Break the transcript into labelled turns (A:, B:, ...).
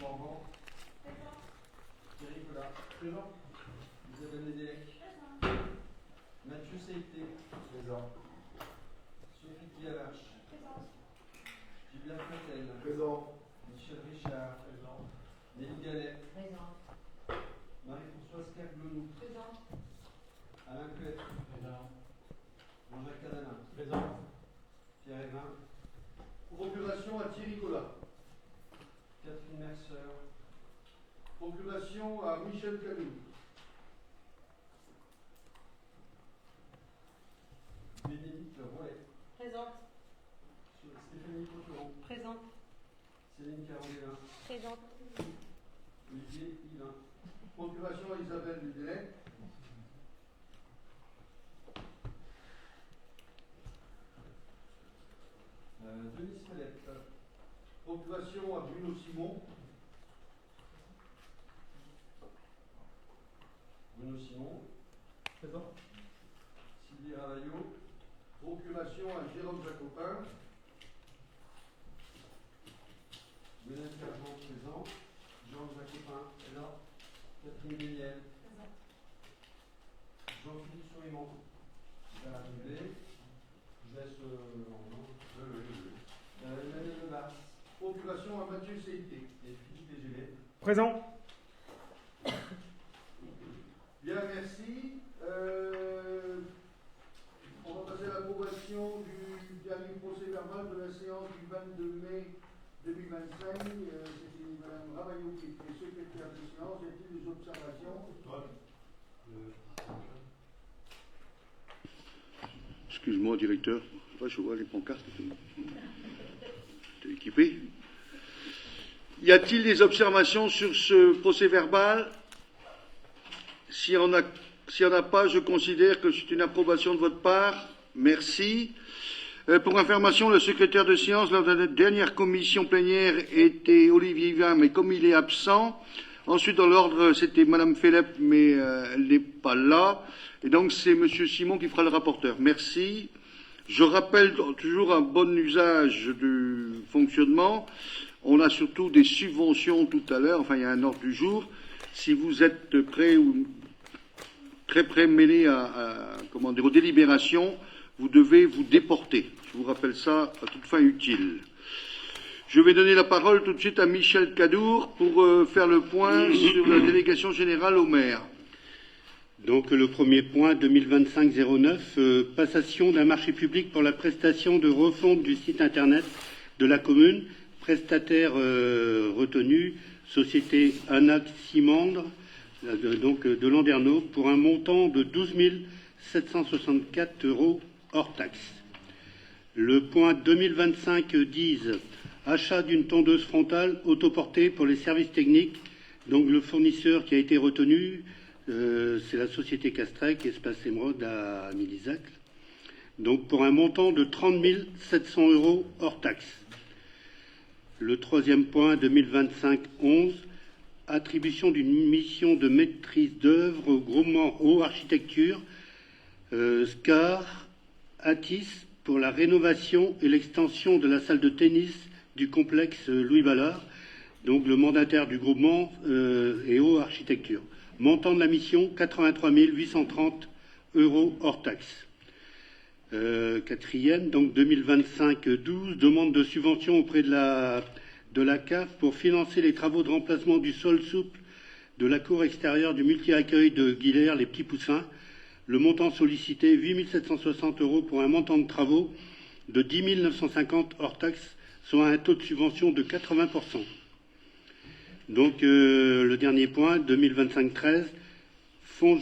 A: Morvan. Thierry Collat. Présent. Isabelle Nédélec. Mathieu Saïté. Présent. Sophie Guillavache.
B: Présent.
A: Julien Fontaine.
C: Présent.
A: Michel Richard. Présent. Nelly Gallet.
B: Présent.
A: Marie-Françoise Kerglonou.
B: Présent.
A: Alain Clef.
C: Présent.
A: Jean-Jacques Cadalin.
C: Présent.
A: Pierre Evin.
C: Procuration à Thierry Collat.
A: Catherine Mercer.
C: Procuration à Michel Camus.
A: Bénédicte Rollet.
B: Présente.
A: Stéphanie Coteron.
B: Présente.
A: Céline Carandélin.
B: Présente.
A: Olivier Yvain.
C: Procuration à Isabelle Nédélec.
A: Denis Follette.
C: Procuration à Bruno Simon.
A: Bruno Simon.
C: Présent.
A: Sylvie Ravaillot.
C: Procuration à Jérôme Jacopin.
A: Benoît Sergent présent. Jean Jacopin est là. Catherine Méniel.
B: Présente.
A: Jean-Philippe Sourimont va arriver. Je laisse Emmanuel Lebas.
C: Procuration à Mathieu Saïté.
A: Et Philippe Léger.
D: Présent.
C: Bien, merci. On va passer à l'approbation du dernier procès verbal de la séance du 22 mai 2025. C'était Mme Ravaillot qui était secrétaire de séance. Y a-t-il des observations?
E: Excuse-moi, directeur. Je vois les pancartes. T'es équipé. Y a-t-il des observations sur ce procès-verbal? S'il n'y en a pas, je considère que c'est une approbation de votre part. Merci. Pour information, le secrétaire de séance, lors de notre dernière commission plénière, était Olivier Yvain, mais comme il est absent. Ensuite, dans l'ordre, c'était Madame Phélep, mais elle n'est pas là. Et donc, c'est Monsieur Simon qui fera le rapporteur. Merci. Je rappelle toujours un bon usage du fonctionnement. On a surtout des subventions tout à l'heure. Enfin, il y a un ordre du jour. Si vous êtes prêts ou très près mêlés aux délibérations, vous devez vous déporter. Je vous rappelle ça à toute fin utile. Je vais donner la parole tout de suite à Michel Cadour pour faire le point sur la délégation générale au maire.
F: Donc le premier point, 2025-09, passation d'un marché public pour la prestation de refonte du site internet de la commune, prestataire retenu, société Anaximandre, donc de Landerneau, pour un montant de 12 764 € hors taxe. Le point 2025-10, achat d'une tondeuse frontale autoportée pour les services techniques. Donc le fournisseur qui a été retenu, c'est la société Castrec, Espace Émeraude à Milizacle. Donc pour un montant de 30 700 € hors taxe. Le troisième point, 2025-11, attribution d'une mission de maîtrise d'œuvre au groupement Eau Architecture, SCAR, ATIS, pour la rénovation et l'extension de la salle de tennis du complexe Louis Ballard. Donc le mandataire du groupement est Eau Architecture. Montant de la mission, 83 830 € hors taxe. Quatrième, donc 2025-12, demande de subvention auprès de la CAF pour financer les travaux de remplacement du sol souple de la cour extérieure du multi-accueil de Guilher, les Petits Poussins. Le montant sollicité, 8 760 € pour un montant de travaux de 10 950 hors taxe, soit un taux de subvention de 80%. Donc le dernier point, 2025-13, Fonds